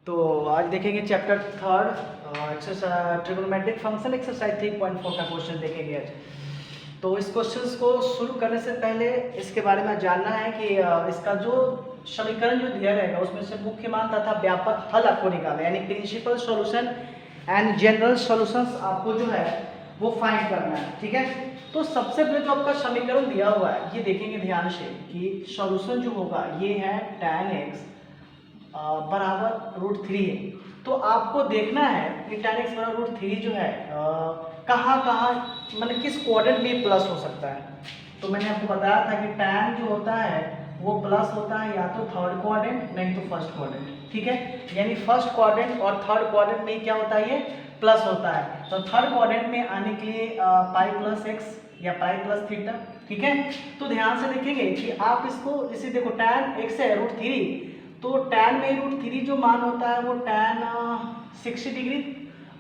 तो आज देखेंगे chapter third exercise trigonometric function exercise 3.4 का क्वेश्चन देखेंगे आज। तो इस क्वेश्चन को शुरू करने से पहले इसके बारे में जानना है कि इसका जो समीकरण जो दिया रहेगा उसमें से मुख्य मान तथा व्यापक हल आपको निकालना है, यानी principal solution and general solutions आपको जो है वो फाइंड करना है। ठीक है, तो सबसे पहले जो आपका समीकरण दिया हुआ है ये देखेंगे ध्यान से कि सॉल्यूशन जो होगा ये है tan x बराबर √3 है। तो आपको देखना है कि tan x बराबर √3 जो है कहाँ कहाँ मतलब किस क्वाड्रेंट में प्लस हो सकता है। तो मैंने आपको बताया था कि tan जो होता है वो प्लस होता है या तो थर्ड क्वाड्रेंट नहीं तो फर्स्ट क्वाड्रेंट। ठीक है, यानी फर्स्ट क्वाड्रेंट और थर्ड क्वाड्रेंट में क्या होता है, ये प्लस होता है। तो थर्ड क्वाड्रेंट में आने के लिए पाई प्लस एक्स या पाई प्लस थीटा। ठीक है, तो ध्यान से देखेंगे कि आप इसको इसे देखो tan x है √3, तो tan में √3 जो मान होता है वो tan 60 डिग्री,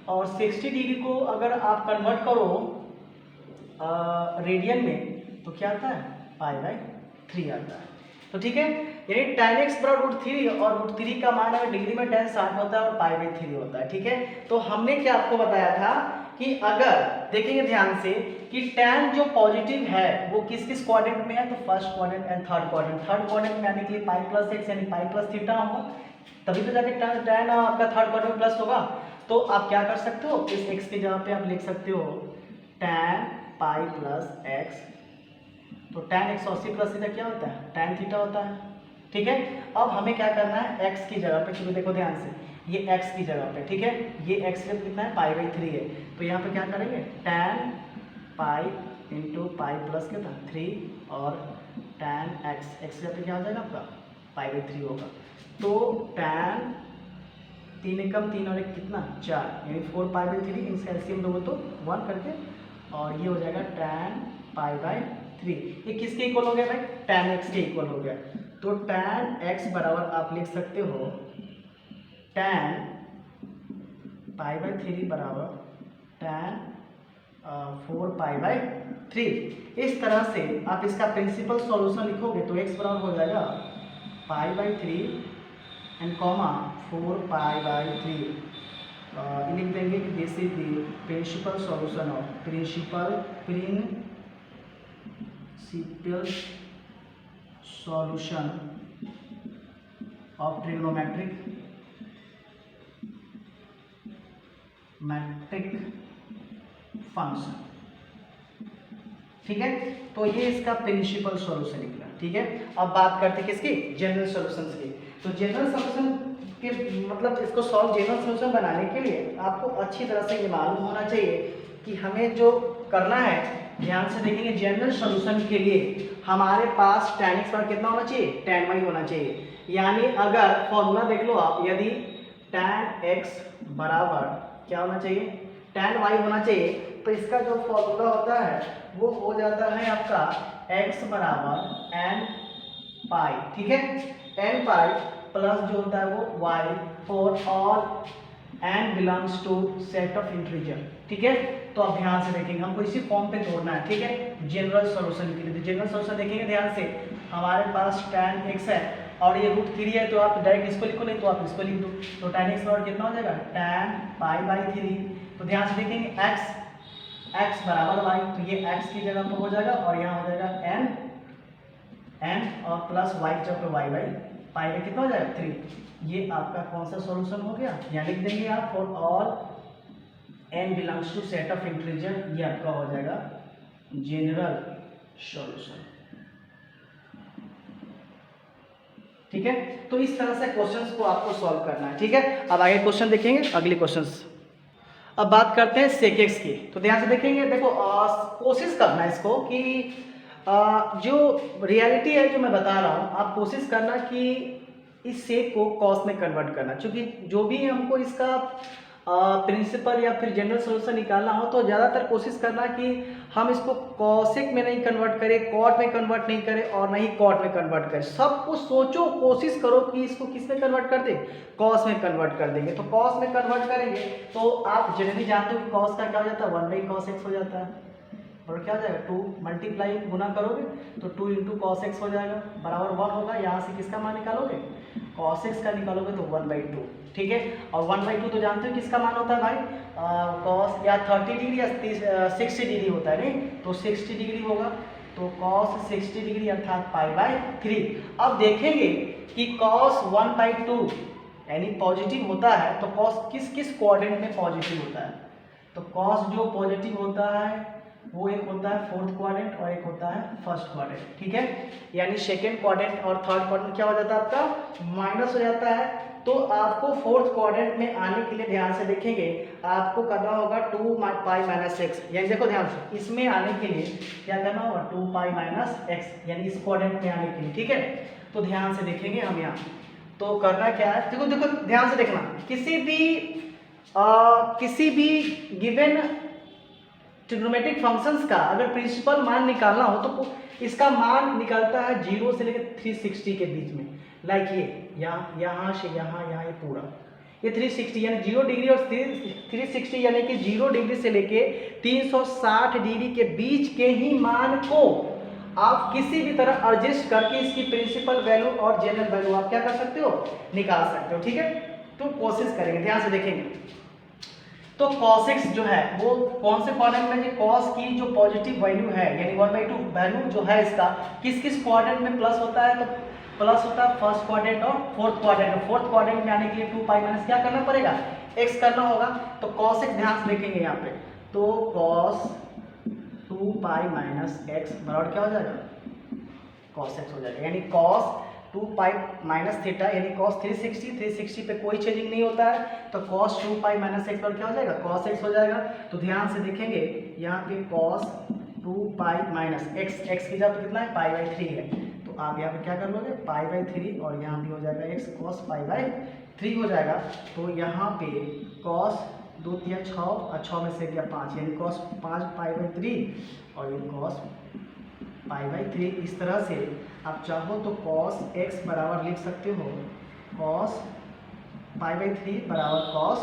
और 60 डिग्री को अगर आप कन्वर्ट करो रेडियन में तो क्या आता है π/3 आता है। तो ठीक है, यानी tan x बराबर √3 और √3 का मान अगर डिग्री में tan 60 होता है और π/3 होता है। ठीक है, तो हमने क्या आपको बताया था कि अगर देखेंगे ध्यान से कि tan जो पॉजिटिव है वो किस किस क्वाड्रेंट में है, तो first quadrant and third quadrant. Third quadrant में आने के लिए पाई प्लस एक्स यानी पाई प्लस थीटा होगा, तभी तो जाके tan आपका थर्ड क्वाड्रेंट में प्लस होगा। तो आप क्या कर सकते हो, इस x की जगह पे आप लिख सकते हो tan पाई प्लस एक्स। तो tan 180 प्लस थीटा क्या होता है, tan थीटा होता है। ठीक है, अब हमें क्या करना है x की जगह पे, क्योंकि देखो ध्यान से ये x की जगह पे, ठीक है, ये x का कितना है π/3 है, तो यहाँ पे क्या करेंगे tan pi into pi plus कितना 3 और tan x की जगह पे क्या हो जाएगा आपका π/3 होगा। तो tan 3 एकम 3 और एक कितना 4 यानी 4 π/3, इनसे एलसीएम लोगे तो 1 करके, और ये हो जाएगा tan π/3। ये किसके इक्वल हो गया भाई, tan x के इक्वल हो गया। तो tan x बराबर आप लिख सकते हो tan π/3 बराबर tan 4 π/3। इस तरह से आप इसका प्रिंसिपल सॉल्यूशन लिखोगे तो x बराबर हो जाएगा π/3 एंड कॉमा 4 π/3। लिख देंगे कि this is the principal solution of principal solution of trigonometric function. ठीक है, तो ये इसका प्रिंसिपल सॉल्यूशन निकला। ठीक है, अब बात करते हैं किसकी, जनरल सॉल्यूशंस की। तो जनरल सॉल्यूशन के मतलब इसको सॉल्व जनरल सॉल्यूशन बनाने के लिए आपको अच्छी तरह से ये मालूम होना चाहिए कि हमें जो करना है, ध्यान से देखेंगे जनरल सॉल्यूशन के लिए हमारे पास tan x पर कितना होना चाहिए, tan y होना चाहिए। यानी अगर फॉर्मूला देख लो आप, यदि tan x बराबर क्या होना चाहिए, tan y होना चाहिए, तो इसका जो फॉर्मूला होता है वो हो जाता है आपका x बराबर n पाई। ठीक है, n पाई प्लस जो होता है वो y for all n belongs to set of integer. ठीक है, तो आप ध्यान से देखेंगे, हमको इसी फॉर्म पे तोड़ना है। ठीक है, जनरल सॉल्यूशन के लिए जनरल सॉल्यूशन देखेंगे ध्यान से, हमारे पास tan x है और ये √3 है, तो आप डायरेक्ट इसको लिखो, नहीं तो आप इसको लिख दो। तो tan x बराबर कितना हो जाएगा tan π/3। तो ध्यान से देखेंगे x बराबर y, तो ये x की जगह पर हो जाएगा और यहाँ हो जाएगा n और प्लस y की जगह पर y/पाई में कितना हो जाएगा 3। ये आपका कौन सा सॉल्यूशन हो गया, यहाँ लिख देंगे आप for all n belongs to set of integer, ये आपका हो जाएगा जनरल सॉल्यूशन। ठीक है, तो इस तरह से क्वेश्चंस को आपको सॉल्व करना है। ठीक है, अब आगे क्वेश्चन देखेंगे, अगले क्वेश्चंस। अब बात करते हैं sec x की। तो ध्यान से देखेंगे, देखो कोशिश करना है इसको कि जो रियलिटी है जो मैं बता रहा हूँ, आप कोशिश करना कि इस सेक को कॉस में कन्वर्ट करना, क्योंकि जो भी हमको इसका प्रिंसिपल या फिर जनरल सॉल्यूशन निकालना हो तो ज़्यादातर कोशिश करना कि हम इसको कॉसेक में नहीं कन्वर्ट करें, कॉट में कन्वर्ट नहीं करें और नहीं कॉट में कन्वर्ट करें। सब कुछ सोचो, कोशिश करो कि इसको किस में कन्वर्ट कर दें, कॉस में कन्वर्ट कर देंगे। तो कॉस में कन्वर्ट करेंगे तो आप जनरली जानते हो कि कॉस का क्या हो जाता है 1/cos x हो जाता है, और क्या हो जाएगा 2 मल्टीप्लाई गुना करोगे तो 2 × cos x हो जाएगा बराबर 1 होगा। यहाँ से किसका मान निकालोगे cos x का निकालोगे तो 1/2, ठीक है। और 1/2 तो जानते हो किसका मान होता है भाई, cos या 30 डिग्री या 60 डिग्री होता है, नहीं तो 60 डिग्री होगा, तो cos 60 डिग्री अर्थात π/3। अब देखेंगे कि cos 1/2 यानी पॉजिटिव होता है, तो cos किस किस क्वाड्रेंट में पॉजिटिव होता है, तो cos जो पॉजिटिव होता है वो एक होता है फोर्थ क्वाड्रेंट और एक होता है फर्स्ट क्वाड्रेंट, ठीक है। यानी सेकेंड क्वाड्रेंट और थर्ड क्वाड्रेंट क्या हो जाता है आपका, माइनस हो जाता है। तो आपको फोर्थ क्वाड्रेंट में आने के लिए ध्यान से देखेंगे, आपको करना होगा 2π-x, यानी देखो ध्यान से, इसमें आने के लिए क्या करना होगा 2π-x, यानी इस क्वाड्रेंट में आने के लिए, ठीक है। तो ध्यान से देखेंगे हम यहाँ, तो करना क्या है, देखो देखो ध्यान से देखना, किसी भी गिवन ट्रिग्नोमेट्रिक फंक्शंस का अगर प्रिंसिपल मान निकालना हो तो इसका मान निकलता है 0 से लेकर 360 के बीच में। लाइक ये यहाँ से यहाँ ये पूरा ये 360 यानी 0 डिग्री और 360 यानी कि 0 डिग्री से लेके 360 डिग्री के बीच के ही मान को आप किसी भी तरह एडजस्ट करके इसकी प्रिंसिपल वैल्यू और जनरल वैल्यू आप क्या कर सकते हो, निकाल सकते हो, ठीक है। तो कोशिश करेंगे, ध्यान से देखेंगे। तो cos x जो है वो कौन से क्वाड्रेंट में, cos की जो पॉजिटिव वैल्यू है यानी 1/2 वैल्यू जो है इसका किस किस क्वाड्रेंट में प्लस होता है, तो प्लस होता है फर्स्ट क्वाड्रेंट और फोर्थ क्वाड्रेंट। फोर्थ क्वाड्रेंट में आने के लिए 2π- क्या करना पड़ेगा, x करना होगा। तो cos x ध्यान से देखेंगे यहाँ पे, तो cos 2π-x बराबर क्या हो जाएगा, cos x हो जाएगा, यानी cos 2π-θ यानी cos 360 पे कोई चेंजिंग नहीं होता है, तो cos 2π-x पर क्या हो जाएगा, cos x हो जाएगा। तो ध्यान से देखेंगे यहाँ पे cos 2π-x, x की जगह कितना है π/3 है, तो आप यहाँ पे क्या कर लोगे π/3 और यहाँ भी हो जाएगा x cos π/3 हो जाएगा। तो यहाँ पे cos 2 × 6 और 6 में से गया 5 यानी cos 5π/3 और ये cos π/3। इस तरह से आप चाहो तो cos x बराबर लिख सकते हो cos π/3 बराबर cos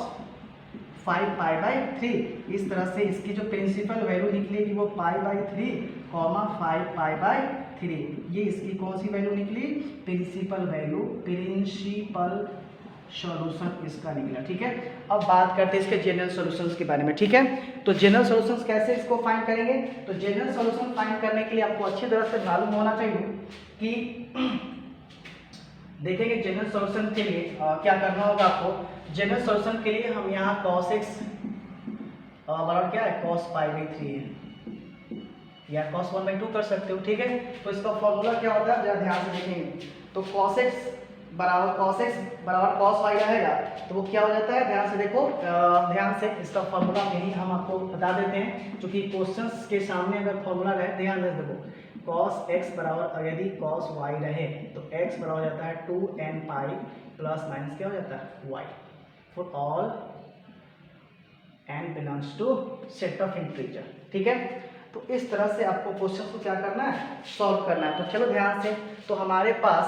5π/3। इस तरह से इसकी जो प्रिंसिपल वैल्यू निकलेगी वो π/3, 5π/3, ये इसकी कौन सी वैल्यू निकली, प्रिंसिपल वैल्यू, प्रिंसिपल सॉल्यूशन इसका निकला, ठीक है। अब बात करते हैं इसके जनरल सॉल्यूशंस के बारे में, ठीक है। तो जनरल सॉल्यूशंस कैसे इसको फाइंड करेंगे, तो जनरल सॉल्यूशन फाइंड करने के लिए आपको अच्छी तरह से मालूम होना चाहिए कि देखेंगे जनरल सॉल्यूशन के लिए क्या करना होगा आपको। जनरल सॉल्यूशन के लिए हम यहाँ cos x बराबर क्या है cos π/3 है या cos 1/2 कर सकते हो, ठीक है। तो इसका फॉर्मूला क्या होता है जरा ध्यान से देखेंगे, तो cos x बराबर cos y रहेगा, तो वो क्या हो जाता है, ध्यान से देखो, ध्यान से इसका फॉर्मूला यही हम आपको बता देते हैं, क्योंकि क्वेश्चंस के सामने अगर फॉर्मूला रहे, ध्यान से देखो cos x बराबर यदि cos y रहे तो x बराबर हो जाता है 2nπ प्लस माइनस क्या हो जाता है y for all n belongs to set of integer, ठीक है। तो इस तरह से आपको क्वेश्चन को क्या करना है, सॉल्व करना है। तो चलो ध्यान से, तो हमारे पास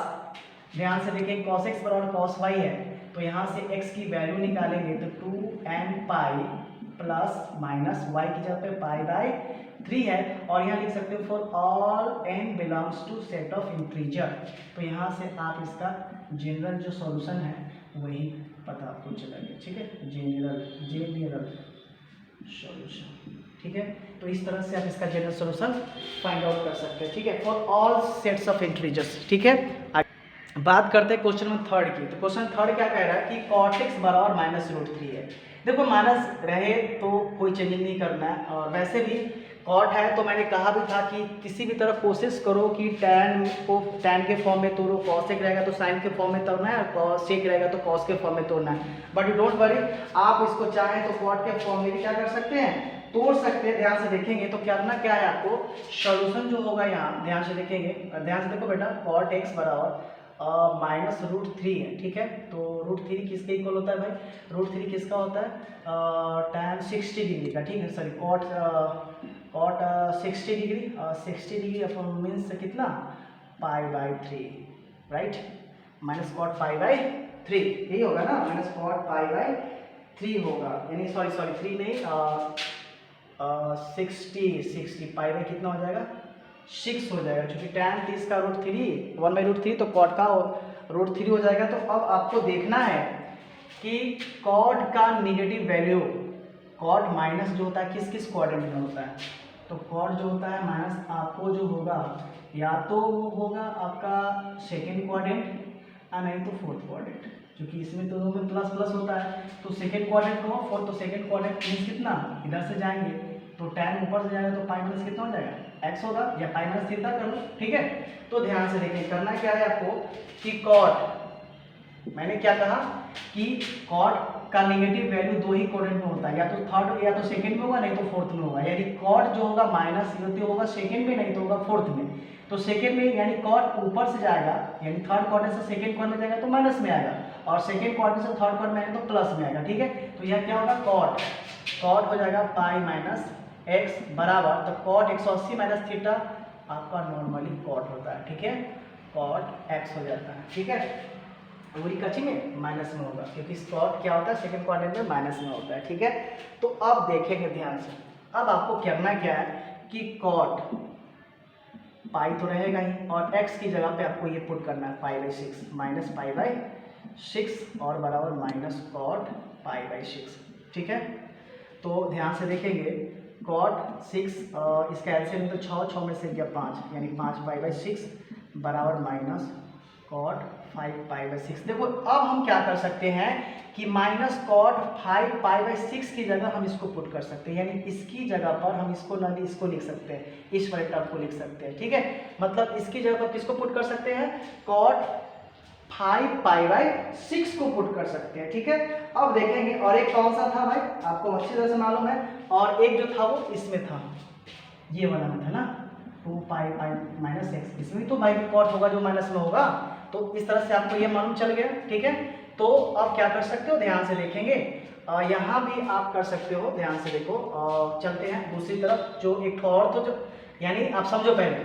ध्यान से देखें cos x बराबर cos y है, तो यहाँ से x की वैल्यू निकालेंगे तो 2nπ प्लस माइनस y की जगह पे π/3 है, और यहाँ लिख सकते हो for all n belongs to set of integer. तो यहाँ से आप इसका जनरल जो सॉल्यूशन है वही पता आपको चलेगा, ठीक है, जनरल सॉल्यूशन, ठीक है। तो इस तरह से आप इसका जनरल सॉल्यूशन फाइंड आउट कर सकते हैं, ठीक है, for all sets of integers, ठीक है। बात करते हैं क्वेश्चन नंबर 3 की। तो क्वेश्चन 3 क्या कह रहा है कि cot x बराबर -√3 है। देखो माइनस रहे तो कोई चेंजिंग नहीं करना है, और वैसे भी कॉट है तो मैंने कहा भी था कि किसी भी तरह कोशिश करो कि टैन को टैन के फॉर्म में तोड़ो, कॉसेक रहेगा तो साइन के फॉर्म में तोड़ना है, कॉसेक रहेगा तो कॉस के फॉर्म में तोड़ना है। बट यू डोंट वरी, आप इसको चाहें तो कॉट के फॉर्म में भी क्या कर सकते हैं, तोड़ सकते हैं। ध्यान से देखेंगे तो करना क्या है आपको, सॉल्यूशन जो होगा यहाँ ध्यान से देखेंगे, ध्यान से देखो बेटा, कॉट एक्स बराबर -√3 है, ठीक है। तो √3 किसके इक्वल होता है भाई, √3 किसका होता है, tan 60 डिग्री का, ठीक है, सॉरी कॉट 60 डिग्री, 60 डिग्री अपन मीन्स कितना π/3, राइट, माइनस कॉट π/3 यही होगा ना, माइनस कॉट π/3 होगा, यानी सॉरी 3 नहीं 60 π/ कितना हो जाएगा 6 हो जाएगा, क्योंकि tan 30 का √3 1/√3 तो कॉट का √3 हो जाएगा। तो अब आपको देखना है कि कॉट का निगेटिव वैल्यू, कॉट माइनस जो होता है किस किस क्वाड्रेंट में होता है, तो कॉट जो होता है माइनस आपको जो होगा या तो वो होगा आपका सेकेंड क्वाड्रेंट या नहीं तो फोर्थ क्वाड्रेंट, क्योंकि इसमें तो दोनों में प्लस प्लस होता है। तो सेकेंड क्वाड्रेंट होगा फोर्थ, तो सेकेंड क्वाड्रेंट मीन्स कितना, इधर से जाएंगे तो tan ऊपर से जाएगा तो पाई माइनस कितना हो जाएगा x होगा, या पाई माइनस थीटा कर लो, ठीक है। तो ध्यान से देखिए करना क्या है आपको कि कॉट, मैंने क्या कहा कि कॉट का नेगेटिव वैल्यू दो ही क्वाड्रेंट में होता है, या तो थर्ड या तो सेकंड में होगा नहीं तो फोर्थ में होगा, यानी कॉट जो होगा माइनस होगा सेकंड में नहीं तो होगा फोर्थ में। तो सेकंड में यानी कॉट ऊपर से जाएगा, यानी थर्ड क्वाड्रेंट से सेकंड क्वाड्रेंट में जाएगा तो माइनस में आएगा, और सेकंड क्वाड्रेंट से थर्ड क्वाड्रेंट में आएगा तो प्लस में आएगा, ठीक है। तो यह क्या होगा कॉट हो जाएगा पाई माइनस x बराबर, तो कॉट 180 माइनस थीटा आपका नॉर्मली कॉट होता है, ठीक है, कॉट x हो जाता है, ठीक है। पूरी कच्ची में माइनस में होगा क्योंकि कॉट क्या होता है सेकंड क्वाड्रेंट में माइनस में होता है, ठीक है। तो अब देखेंगे ध्यान से, अब आपको करना क्या है कि कॉट पाई तो रहेगा ही, और x की जगह पे आपको ये पुट करना है पाई बाई 6 माइनस पाई बाई 6 और बराबर माइनस कॉट पाई बाई 6, ठीक है। तो ध्यान से देखेंगे कॉट 6 इसका एलसीएम तो 6 में से गया 5, यानी 5 पाई बाई 6 बराबर माइनस कॉट 5 पाई बाई 6। देखो अब हम क्या कर सकते हैं कि माइनस कॉट 5 पाई बाई 6 की जगह हम इसको पुट कर सकते हैं, यानी इसकी जगह पर हम इसको ना इसको लिख सकते हैं, इस वाले टर्म को लिख सकते हैं, ठीक है। मतलब इसकी जगह पर किसको पुट कर सकते हैं, कॉट 5 पाई बाई 6 को पुट कर सकते हैं, ठीक है। अब देखेंगे और एक कौन सा था भाई, आपको अच्छी तरह से मालूम है, और एक जो था वो इसमें था, ये वाला में था ना 2 पाई पाई माइनस x, इसमें तो भाई कॉट होगा जो माइनस में होगा। तो इस तरह से आपको ये मालूम चल गया, ठीक है। तो अब क्या कर सकते हो, ध्यान से देखेंगे यहाँ भी आप कर सकते हो, ध्यान से देखो। चलते हैं दूसरी तरफ, जो एक और तो जो यानी आप समझो पहले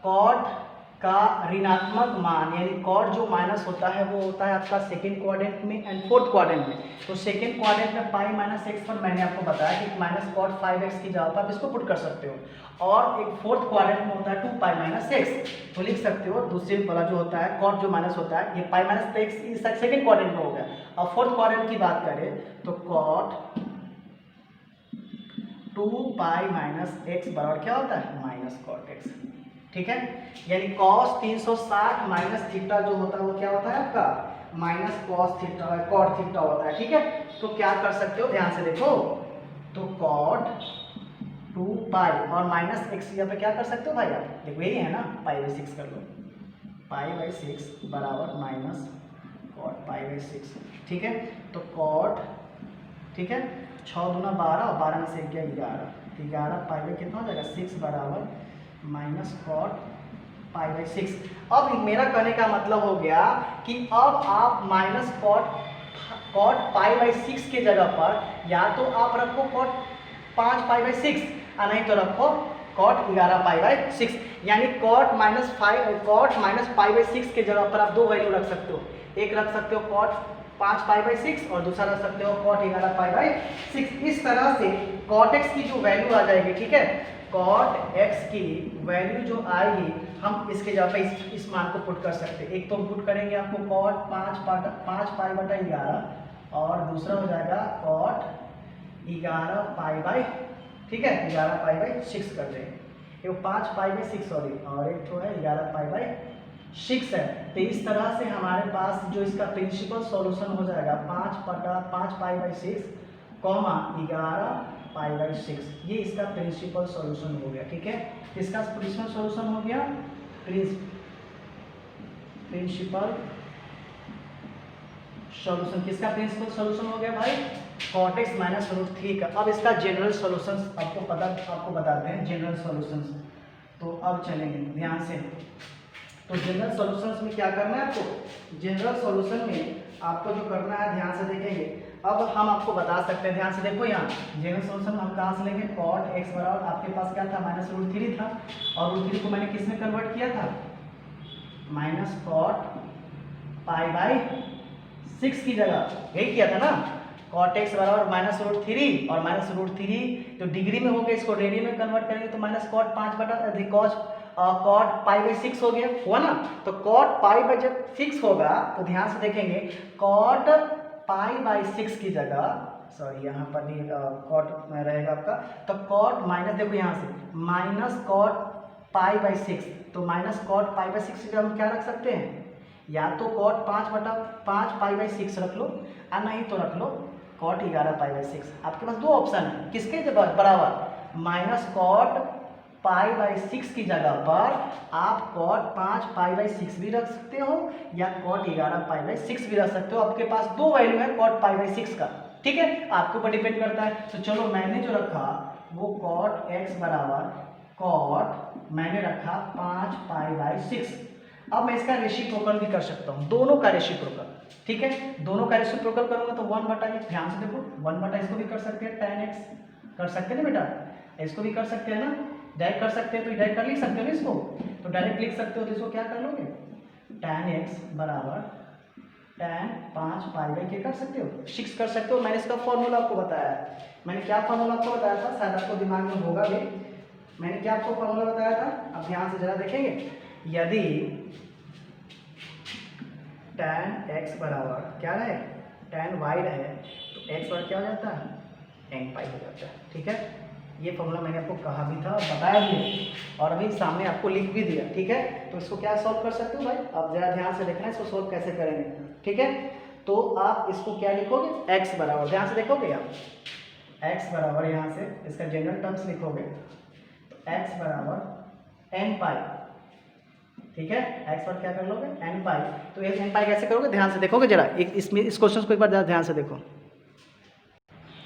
कॉट का ऋणात्मक मान, यानी कॉट जो माइनस होता है वो होता है आपका सेकंड क्वाड्रेंट में एंड फोर्थ क्वाड्रेंट में। तो सेकंड क्वाड्रेंट में पाई माइनस एक्स पर मैंने आपको बताया कि माइनस कॉट 5x की जगह पर आप इसको पुट कर सकते हो, और एक फोर्थ क्वाड्रेंट में होता है 2 पाई माइनस एक्स, तो लिख सकते हो दूसरे वाला जो होता है कॉट जो माइनस होता है, ये पाई माइनस एक्स इस सेकंड क्वाड्रेंट में हो गया। और फोर्थ क्वाड्रेंट की बात करें तो कॉट 2 पाई माइनस एक्स बराबर क्या होता है माइनस कॉट एक्स, ठीक है। यानी cos 360 माइनस थीटा जो होता है वो क्या होता है आपका minus cos theta cot theta होता है, ठीक है। तो क्या कर सकते हो, ध्यान से देखो, तो कॉट 2 पाई और माइनस एक्स यहाँ पे क्या कर सकते हो भाई आप, देखो यही है ना, पाई बाई 6 कर लो, पाई बाई 6 बराबर माइनस कॉट पाई बाई 6, ठीक है। तो कॉट, ठीक है, 6 दूना 12 और 12 में से गया 11 पाई बाई कितना हो जाएगा 6 बराबर माइनस कॉट पाई बाई 6। अब मेरा कहने का मतलब हो गया कि अब आप माइनस कॉट पाई बाई 6 के जगह पर या तो आप रखो कॉट 5 पाई बाई 6 और नहीं तो रखो कॉट 11 पाई बाई 6, यानी कॉट माइनस पाई बाई 6 के जगह पर आप दो वैल्यू रख सकते हो, एक रख सकते हो कॉट 5 पाई बाई 6 और दूसरा रख सकते हो कॉट 11 पाई बाई 6। इस तरह से कॉट एक्स की जो वैल्यू आ जाएगी, ठीक है, कॉट एक्स की वैल्यू जो आएगी हम इसके जगह पे इस मान को पुट कर सकते हैं। एक तो पुट करेंगे आपको कॉट 5 पाई बटा 11 और दूसरा हो जाएगा कॉट 11 पाई बाई, ठीक है, 11 पाई बाई 6 कर देंगे, एक 5 पाई बाई 6 सॉरी, और एक तो है 11 पाई बाई 6 है। तो इस तरह से हमारे पास जो इसका प्रिंसिपल सॉल्यूशन हो जाएगा 5 पाई बाई 6 कॉमा 11 पाई बाई 6, ये इसका प्रिंसिपल सॉल्यूशन हो गया, ठीक है। इसका प्रिंसिपल सॉल्यूशन हो गया प्रिंसिपल सॉल्यूशन, किसका प्रिंसिपल सॉल्यूशन हो गया भाई कॉट एक्स माइनस √3 का। अब इसका जनरल सॉल्यूशन आपको बताते हैं जनरल सॉल्यूशंस। तो अब चलेंगे ध्यान से, तो जनरल सॉल्यूशंस में क्या करना है आपको, जनरल सॉल्यूशन में आपको जो करना है ध्यान से देखेंगे। अब हम आपको बता सकते हैं, ध्यान से देखो, यहाँ जनरल सॉल्यूशन हम कहाँ से लेंगे, कॉट एक्स बराबर आपके पास क्या था माइनस √3 था, और √3 को मैंने किस में कन्वर्ट किया था माइनस कॉट पाई बाई 6 की जगह, यही किया था ना, कॉट एक्स बराबर माइनस √3 और माइनस √3 तो डिग्री में हो गया, इसको रेडियन में कन्वर्ट करेंगे तो माइनस कॉट 5 बटा कॉस कॉट पाई बाई 6 हो गया, हुआ ना। तो कॉट पाई बाई जब 6 होगा तो ध्यान से देखेंगे कॉट पाई बाई 6 की जगह, सॉरी यहाँ पर भी कॉट रहेगा आपका, तो कॉट माइनस, देखो यहाँ से माइनस कॉट पाई बाई 6, तो माइनस कॉट पाई बाई 6 की जगह हम क्या रख सकते हैं, या तो कॉट 5/5 पाई बाई 6 रख लो, और नहीं तो रख लो कॉट 11 पाई बाई 6। आपके पास दो ऑप्शन है, किसके बराबर, माइनस कॉट पाई बाई 6 की जगह पर आप कॉट 5 पाई बाई 6 भी रख सकते हो, या कॉट 11 पाई बाई 6 भी रख सकते हो। आपके पास दो वैल्यू है कॉट पाई बाई 6 का, ठीक है, आपके ऊपर डिपेंड करता है। तो चलो मैंने जो रखा वो कॉट x बराबर कॉट मैंने रखा 5 पाई बाई 6। अब मैं इसका रेसिप्रोकल भी कर सकता हूँ, दोनों का रेसिप्रोकल, ठीक है, दोनों का रेसिप्रोकल करूंगा तो 1/, ध्यान से देखो 1/, इसको भी कर सकते हैं tan x, कर सकते हैं ना बेटा, इसको भी कर सकते हैं ना, डायरेक्ट कर सकते हैं, तो डायरेक्ट कर लिख सकते हो ना इसको, तो डायरेक्ट लिख सकते हो, तो इसको क्या कर लोगे, tan x बराबर tan 5 पाई बाई के कर सकते हो, 6 कर सकते हो। मैंने इसका फॉर्मूला आपको बताया है, मैंने क्या फॉर्मूला आपको बताया था, शायद आपको दिमाग में होगा भी, मैंने क्या आपको फॉर्मूला बताया था, अब ध्यान से जरा देखेंगे, यदि tan x बराबर क्या रहे, tan y रहे, तो x बराबर क्या हो जाता है, n पाई हो जाता है, ठीक है। ये फॉर्मूला मैंने आपको कहा भी था, बताया भी, और अभी सामने आपको लिख भी दिया, ठीक है। तो इसको क्या सॉल्व कर सकते हो भाई, आप जरा ध्यान से देखना इसको सॉल्व कैसे करेंगे, ठीक है। तो आप इसको क्या लिखोगे, x बराबर, ध्यान से देखोगे आप, x बराबर यहाँ से इसका जनरल टर्म्स लिखोगे, तो x बराबर n पाई, ठीक है, x पर क्या कर लोगे n पाई। तो ये n पाई कैसे करोगे, ध्यान से देखोगे जरा, इसमें इस क्वेश्चन को एक बार ध्यान से देखो।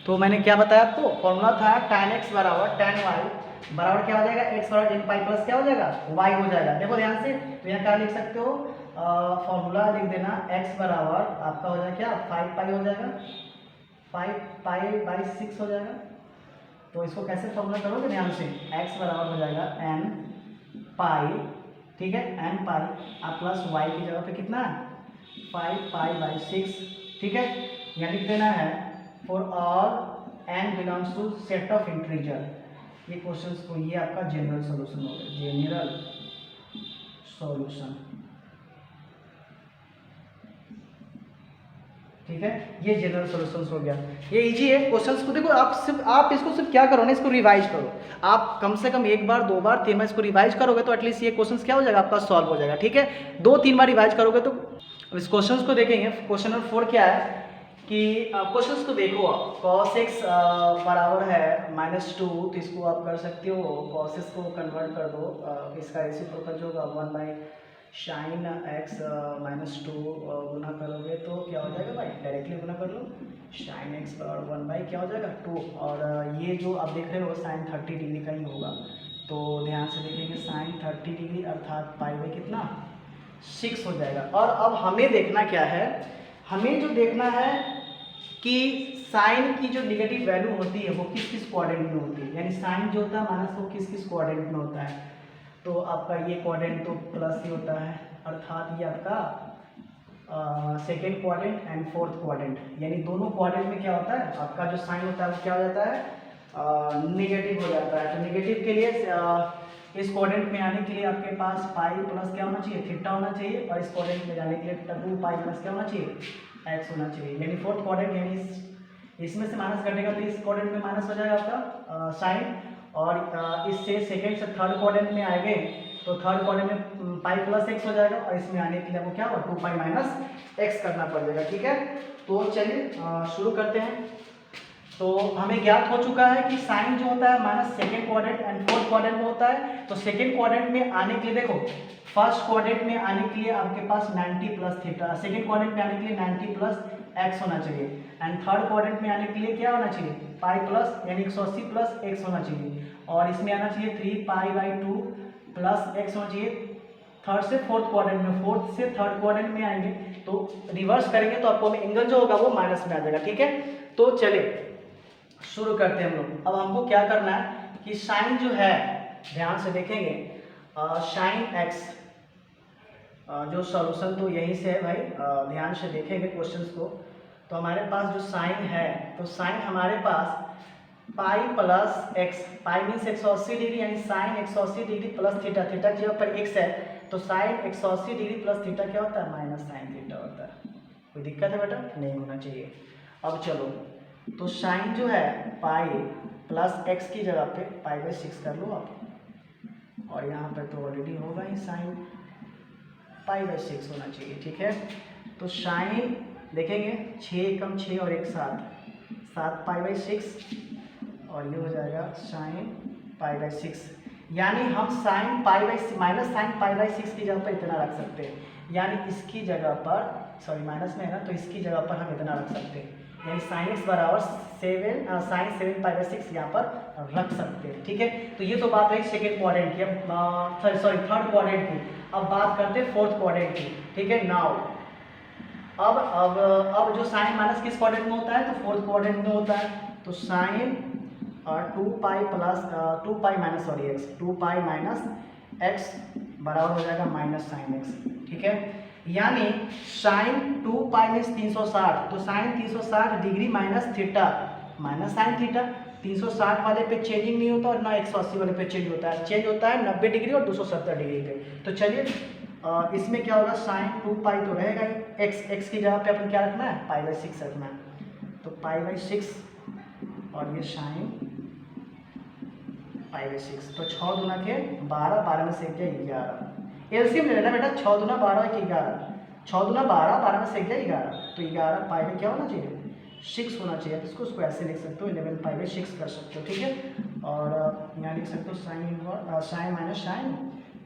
तो मैंने क्या बताया आपको, फॉर्मूला था tan x बराबर tan y बराबर क्या हो जाएगा, x बराबर n पाई प्लस क्या हो जाएगा, y हो जाएगा। देखो ध्यान से, तो यहाँ क्या लिख सकते हो, फॉर्मूला लिख देना, x बराबर आपका हो जाएगा क्या, 5 पाई हो जाएगा, 5 पाई बाई 6 हो जाएगा। तो इसको कैसे फॉर्मूला करोगे, ध्यान से, x बराबर हो जाएगा n पाई, ठीक है, n पाई, आप प्लस y की जगह पे कितना है, 5 पाई बाई 6, ठीक है। यहाँ लिख देना है for all n belongs to set of integer, ये क्वेश्चन को, ये आपका जनरल सॉल्यूशन हो गया, जनरल सॉल्यूशन, ठीक है, ये जनरल सॉल्यूशंस हो गया। ये इजी है, क्वेश्चंस को देखो, आप इसको सिर्फ क्या करो ना, इसको रिवाइज करो, आप कम से कम 1 बार 2 बार 3 बार इसको रिवाइज करोगे तो एटलीस्ट ये क्वेश्चंस क्या हो जाएगा, आपका सॉल्व हो जाएगा, ठीक है। 2-3 बार रिवाइज करोगे तो। इस क्वेश्चंस को देखेंगे, क्वेश्चन नंबर 4 क्या है कि क्वेश्चंस को देखो आप, cos x बराबर है -2, तो इसको आप कर सकते हो, cos x को कन्वर्ट कर दो, इसका रेसिप्रोकल जो होगा 1 sin x -2 गुना करोगे तो क्या हो जाएगा भाई, डायरेक्टली गुना कर लो, sin x बराबर 1 क्या हो जाएगा 2, और ये जो आप देख रहे हो sin 30 डिग्री का ही होगा, तो ध्यान से देखेंगे sin 30 डिग्री अर्थात पाई बाई कितना 6 हो जाएगा। और अब हमें देखना क्या है, हमें जो देखना है कि साइन की जो निगेटिव वैल्यू होती है वो किस किस क्वाड्रेंट में होती है, यानी साइन जो होता है माइनस वो किस किस क्वाड्रेंट में होता है। तो आपका ये क्वाड्रेंट तो प्लस ही होता है, अर्थात ये आपका second quadrant and fourth quadrant, यानी दोनों क्वाड्रेंट में क्या होता है, आपका जो साइन होता है वो क्या हो जाता है, निगेटिव हो जाता है। तो निगेटिव के लिए इस क्वाड्रेंट में आने के लिए आपके पास पाई प्लस क्या होना चाहिए, थीटा होना चाहिए, और इस क्वाड्रेंट में जाने के लिए 2 पाई प्लस क्या होना चाहिए, एक्स होना चाहिए, यानी फोर्थ क्वाड्रेंट, यानी इसमें से माइनस कटेगा तो इस क्वाड्रेंट में माइनस हो जाएगा आपका साइन, और इससे सेकेंड से थर्ड क्वाड्रेंट में आएंगे तो थर्ड क्वाड्रेंट में पाई प्लस एक्स हो जाएगा, और इसमें आने के लिए वो क्या होगा 2 पाई माइनस एक्स करना पड़ जाएगा, ठीक है। तो चलिए शुरू करते हैं। तो हमें ज्ञात हो चुका है कि साइन जो होता है minus second quadrant and fourth quadrant में होता है। तो सेकेंड क्वाड्रेंट में आने के लिए देखो, फर्स्ट क्वाड्रेंट में आने के लिए आपके पास 90 प्लस थीटा, सेकेंड क्वाड्रेंट में आने के लिए 90 प्लस एक्स होना चाहिए, एंड थर्ड क्वाड्रेंट में आने के लिए क्या होना चाहिए, पाई प्लस यानी 180 प्लस एक्स होना चाहिए, और इसमें आना चाहिए 3 पाई बाई 2 प्लस एक्स होना चाहिए। थर्ड से फोर्थ क्वाड्रेंट में, फोर्थ से थर्ड क्वाड्रेंट में आएंगे तो रिवर्स करेंगे तो आपको एंगल जो होगा वो माइनस में आ जाएगा, ठीक है। तो चलिए शुरू करते हैं हम लोग। अब हमको क्या करना है कि साइन जो है, ध्यान से देखेंगे, साइन एक्स जो सॉल्यूशन तो यहीं से है भाई, ध्यान से देखेंगे क्वेश्चंस को। तो हमारे पास जो साइन है, तो साइन हमारे पास pi plus X, pi means 180 degree यानी sine 180 degree plus theta, theta की जगह पर एक्स है तो साइन 180 डिग्री प्लस थीटा क्या होता है, माइनस साइन थीटा होता है। कोई दिक्कत है बेटा, नहीं होना चाहिए। अब चलो, तो साइन जो है पाई प्लस एक्स की जगह पे पाई बाई 6 कर लो आप, और यहाँ पे तो ऑलरेडी होगा ही साइन पाई बाई 6 होना चाहिए, ठीक है। तो साइन देखेंगे 6 कम 6 और 1 7, 7 पाई बाई 6 और ये हो जाएगा साइन पाई बाई 6, यानी हम sign pi by minus sine pi by 6 की जगह पर इतना रख सकते हैं, यानी इसकी जगह पर, सॉरी माइनस में है ना, तो इसकी जगह पर हम इतना रख सकते हैं, यानी साइन एक्स बराबर 7 साइन 7 पाई बाई 6 यहाँ पर रख सकते हैं, ठीक है। तो ये तो बात रही सेकेंड क्वाड्रेंट की, अब सॉरी थर्ड क्वाड्रेंट की। अब बात करते हैं फोर्थ क्वाड्रेंट की, ठीक है। नाउ अब जो साइन माइनस किस क्वाड्रेंट में होता है, तो फोर्थ क्वाड्रेंट में होता है। तो sine 2 pi plus 2 pi minus sorry X, 2 pi minus X बराबर हो जाएगा माइनस साइन एक्स, ठीक है। यानी साइन 2 पाई मीन्स 360, तो sine 360 degree minus theta minus sine theta, 360 वाले पे चेंजिंग नहीं होता और ना 180 वाले पे चेंज होता है, चेंज होता है 90 डिग्री और 270 डिग्री पे। तो चलिए इसमें क्या होगा, साइन 2 पाई तो रहेगा ही, एक्स की जगह पे अपन क्या रखना है, पाई बाई 6 रखना है। तो पाई बाई 6 और ये साइन पाई बाई 6, तो 6 दूना के 12, 12 में से 11, एलसीएम ले लेना बेटा, 6 दूना 12 एक 11, 6 दूना 12, 12 में से 11, तो 11 पाई में क्या होना चाहिए, 6 होना चाहिए। तो इसको ऐसे लिख सकते हो 11 पाई बाई 6 कर सकते हो, ठीक है। और यहाँ लिख सकते हो sine minus sine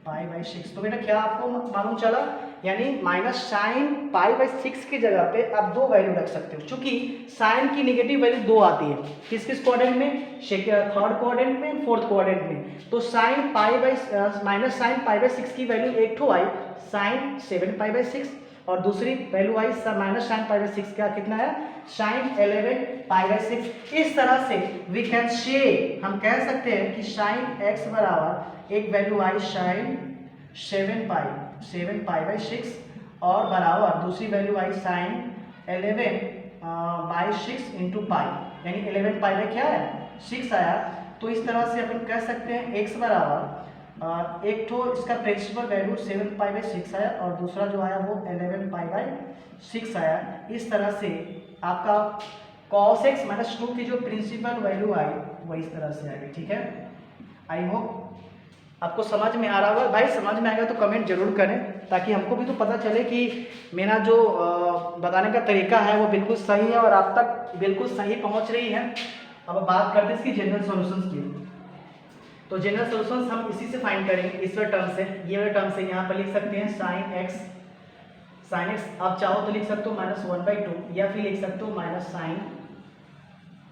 pi by 6। तो बेटा क्या आपको मालूम चला, यानी माइनस साइन पाई बाई 6 की जगह पे आप 2 वैल्यू रख सकते हो, क्योंकि साइन की नेगेटिव वैल्यू 2 आती है किस किस क्वाड्रेंट में, थर्ड क्वाड्रेंट में, फोर्थ क्वाड्रेंट में। तो sign pi by minus sine pi by 6 की वैल्यू एक ठो आई साइन 7 पाई बाई 6, और दूसरी value I minus sine pi by 6 का कितना है, साइन 11 पाई बाई 6। इस तरह से वी कैन से, हम कह सकते हैं कि साइन एक्स बराबर एक वैल्यू आई साइन 7 पाई बाई 6 और बराबर दूसरी वैल्यू आई साइन 11 बाई 6 इंटू पाई, यानी 11 पाई बाई क्या है 6 आया। तो इस तरह से अपन कह सकते हैं एक्स बराबर एक तो इसका प्रिंसिपल वैल्यू 7 पाई बाई 6 आया और दूसरा जो आया वो 11 पाई बाई 6 आया। इस तरह से आपका cos x माइनस 2 की जो प्रिंसिपल वैल्यू आई वो इस तरह से आएगी, ठीक है। आई होप आपको समझ में आ रहा होगा। भाई समझ में आएगा तो कमेंट जरूर करें, ताकि हमको भी तो पता चले कि मेरा जो बताने का तरीका है वो बिल्कुल सही है और आप तक बिल्कुल सही पहुंच रही है। अब बात करते हैं इसकी जनरल सॉल्यूशंस की। तो जनरल सॉल्यूशंस हम इसी से फाइंड करेंगे, इस वाले टर्म से, ये वाले टर्म से। यहाँ पर लिख सकते हैं साइन एक्स आप चाहो तो लिख सकते हो -1/2 या फिर लिख सकते हो माइनस साइन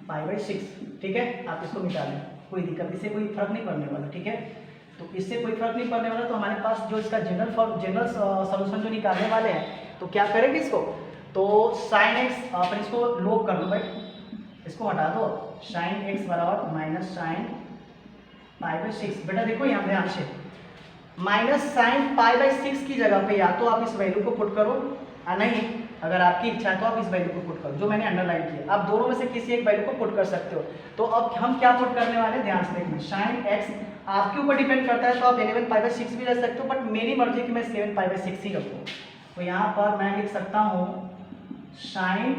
पाई बाई 6, ठीक है। आप इसको मिटा लें, कोई दिक्कत, इससे कोई फर्क नहीं पड़ने वाला, ठीक है। तो इससे कोई फर्क नहीं पड़ने वाला। तो हमारे पास जो इसका जनरल सॉल्यूशन जो निकालने वाले हैं, तो क्या करेंगे इसको, तो साइन एक्स अपन इसको लोग कर लो भाई, इसको हटा दो, साइन एक्स बराबर माइनस साइन पाई बाई 6। बेटा देखो यहाँ ध्यान से, माइनस साइन पाई बाई 6 की जगह पे या तो आप इस वैल्यू को पुट करो, नहीं अगर आपकी इच्छा है तो आप इस वैल्यू को पुट करो, जो मैंने अंडरलाइन किया। आप दोनों में से किसी एक वैल्यू को पुट कर सकते हो। तो अब हम क्या पुट करने वाले हैं, ध्यान से देखना। साइन एक्स आपके ऊपर डिपेंड करता है, तो आप 11 पाई बाई 6 भी रख सकते हो, बट मेरी मर्जी कि मैं 7 पाई बाई 6 ही रखूँ। तो यहाँ पर मैं लिख सकता हूँ साइन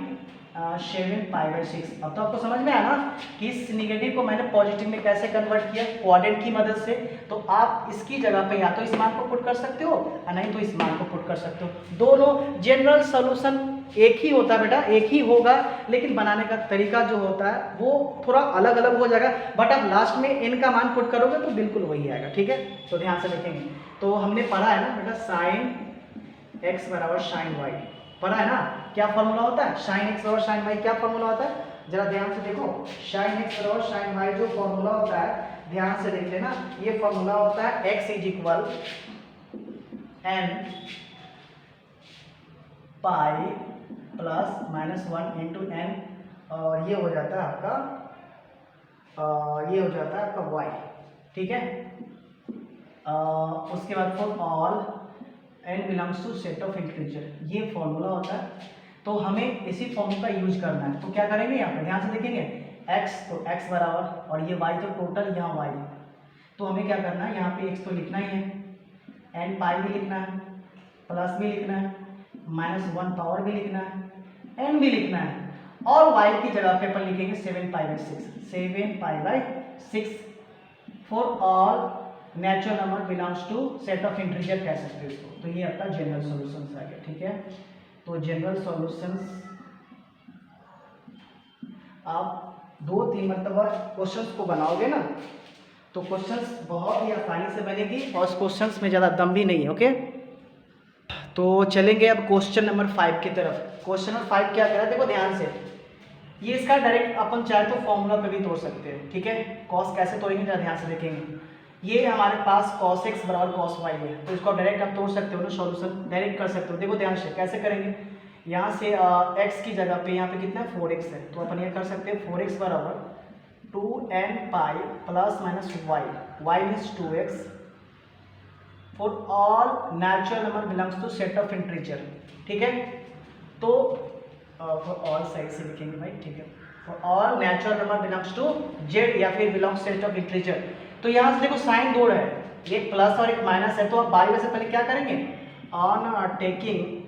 7 पाई बाई 6। अब तो आपको समझ में आया ना कि इस निगेटिव को मैंने पॉजिटिव में कैसे कन्वर्ट किया, क्वाड्रेंट की मदद से। तो आप इसकी जगह पे या तो इस मान को पुट कर सकते हो या नहीं तो इस मान को पुट कर सकते हो। दोनों जनरल सॉल्यूशन एक ही होता है बेटा, एक ही होगा, लेकिन बनाने का तरीका जो होता है वो थोड़ा अलग अलग हो जाएगा। बट आप लास्ट में n का मान पुट करोगे तो बिल्कुल वही आएगा, ठीक है। तो ध्यान से देखेंगे। तो हमने पढ़ा है ना बेटा, साइन एक्स बराबर साइन वाई, पढ़ा है ना क्या फॉर्मूला होता है, साइन एक्स बराबर साइन वाई क्या फॉर्मूला होता है, जरा ध्यान से देखो। साइन एक्स बराबर साइन वाई जो फॉर्मूला होता है, ध्यान से देख लेना, ये फॉर्मूला होता है X is equal N pi plus -1 into N, और ये हो जाता है आपका ये हो जाता है आपका वाई, ठीक है। उसके बाद for all n belongs to set of integer, ये फॉर्मूला होता है। तो हमें इसी फॉर्मूला का यूज करना है। तो क्या करेंगे यहाँ पे, ध्यान से देखेंगे, x, तो x बराबर, और ये y तो टोटल यहाँ y, तो हमें क्या करना है, यहाँ पे x तो लिखना ही है, n पाई भी लिखना है, प्लस भी लिखना है, -1 पावर भी लिखना है, n भी लिखना है, और y की जगह पे अपन लिखेंगे 7 pi by 6, 7 pi by 6 for all natural number belongs to set of integer कह सकते हो इसको। तो ये आपका जनरल सॉल्यूशंस आ गया, ठीक है। तो जनरल सॉल्यूशंस आप 2-3 मरतबा क्वेश्चंस को बनाओगे ना, तो क्वेश्चंस बहुत ही आसानी से बनेगी और क्वेश्चंस में ज़्यादा दम भी नहीं है, ओके। तो चलेंगे अब क्वेश्चन नंबर 5 की तरफ। क्वेश्चन नंबर 5 क्या कह रहा है, देखो ध्यान से, ये इसका डायरेक्ट अपन चाहे तो फॉर्मूला पे भी तोड़ सकते हैं, ठीक है। कॉस कैसे तोड़ेंगे जरा ध्यान से देखेंगे। ये हमारे पास cos x बराबर cos y है, तो इसको आप डायरेक्ट आप तोड़ सकते हो ना, सॉल्यूशन डायरेक्ट कर सकते हो। देखो ध्यान से कैसे करेंगे, यहाँ से x की जगह पे यहाँ पे कितना है 4x है, तो अपन ये कर सकते हैं 4x बराबर 2n pi plus minus y means 2x for all natural number belongs to set of integer, ठीक है। तो फॉर ऑल साइड से लिखेंगे भाई, ठीक है। For all natural number belongs to z या फिर बिलोंग्स सेट ऑफ इंटीजर। तो यहाँ से देखो साइन दो है, एक प्लस और एक माइनस है, तो आप बाई में से पहले क्या करेंगे, ऑन टेकिंग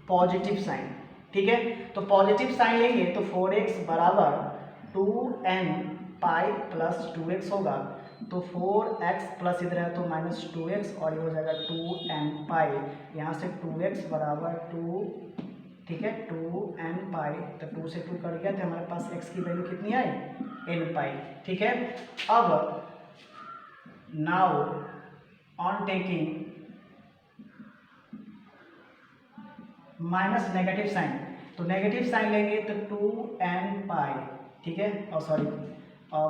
पॉजिटिव साइन, ठीक है। तो पॉजिटिव साइन लेंगे तो 4x बराबर 2n पाई प्लस 2x होगा, तो 4x प्लस इधर है तो माइनस 2x, और ये हो जाएगा 2n पाई, यहाँ से 2x बराबर 2, ठीक है, 2n पाई, तो 2 से 2 कट गया, तो हमारे पास x की वैल्यू कितनी आई, n पाई, ठीक है। अब now on taking minus negative sine, तो नेगेटिव साइन लेंगे तो 2n पाई, ठीक है, और सॉरी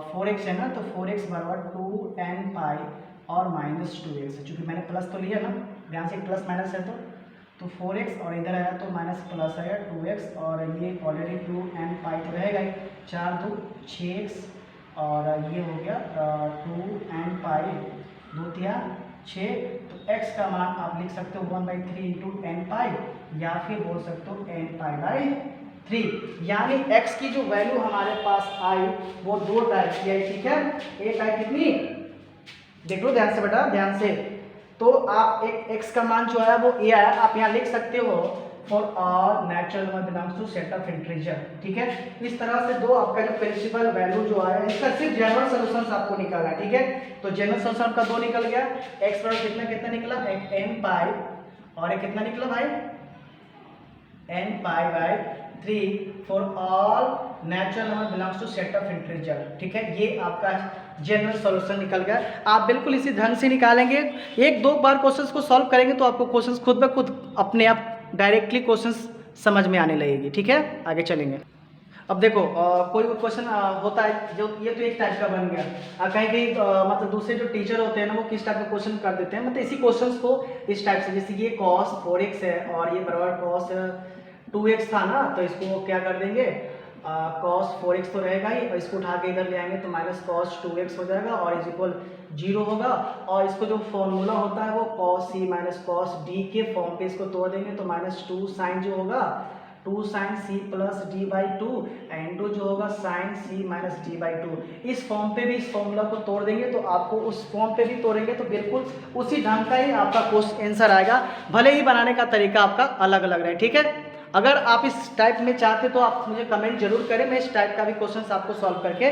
4x है ना, तो 4x बराबर 2n पाई और माइनस 2x, चूंकि मैंने प्लस तो लिया ना, ध्यान से प्लस माइनस है तो 4x और इधर आया तो माइनस प्लस आया 2x, और ये ऑलरेडी 2n पाई तो रहेगा ही, 4 2 6x, और ये हो गया 2n पाई 2 3 6, तो x का मान आप लिख सकते हो 1/3 इंटू n पाई, या फिर बोल सकते हो n पाई बाई 3, यानी x की जो वैल्यू हमारे पास आई वो 2 टाइप की आई, ठीक है। एक आई कितनी, देख लो ध्यान से बेटा, ध्यान से, तो आप एक x का मान जो है वो a आया, आप यहाँ लिख सकते हो for all natural number belongs to set of integer, ठीक है। इस तरह से दो आपका जो प्रिंसिपल वैल्यू जो आया, इसका सिर्फ जनरल सॉल्यूशंस आपको निकालना है, ठीक है। तो जनरल सॉल्यूशन आपका 2 निकल गया, x बराबर कितना कितना निकला, एक n पाई, और एक कितना निकला भाई, n pi by 3 for all natural number belongs to set of integer, ठीक है। ये आपका जनरल सॉल्यूशन निकल गया। आप बिल्कुल इसी ढंग से निकालेंगे, 1-2 बार क्वेश्चंस को सॉल्व करेंगे तो आपको क्वेश्चंस खुद ब खुद अपने आप डायरेक्टली क्वेश्चंस समझ में आने लगेगी, ठीक है। आगे चलेंगे। अब देखो कोई क्वेश्चन होता है जो, ये तो एक टाइप का बन गया, कहीं कहीं मतलब दूसरे जो टीचर होते हैं ना वो किस टाइप का क्वेश्चन कर देते हैं, मतलब इसी क्वेश्चंस को इस टाइप से, जैसे ये cos 4x है और ये बराबर cos 2x था ना, तो इसको क्या कर देंगे, cos 4x तो रहेगा ही, और इसको उठा के इधर ले आएंगे तो माइनस cos 2x हो जाएगा, और इज इक्वल 0 होगा, और इसको जो फॉर्मूला होता है वो cos c minus cos d के फॉर्म पे इसको तोड़ देंगे, तो माइनस 2 साइन जो होगा 2 sine c plus D by 2 into जो होगा sine c minus D by 2, इस फॉर्म पे भी इस फॉर्मूला को तोड़ देंगे, तो आपको उस फॉर्म पे भी तोड़ेंगे तो बिल्कुल उसी ढंग का ही आपका क्वेश्चन आंसर आएगा, भले ही बनाने का तरीका आपका अलग अलग रहे, ठीक है। अगर आप इस टाइप में चाहते तो आप मुझे कमेंट जरूर करें, मैं इस टाइप का भी क्वेश्चन आपको सॉल्व करके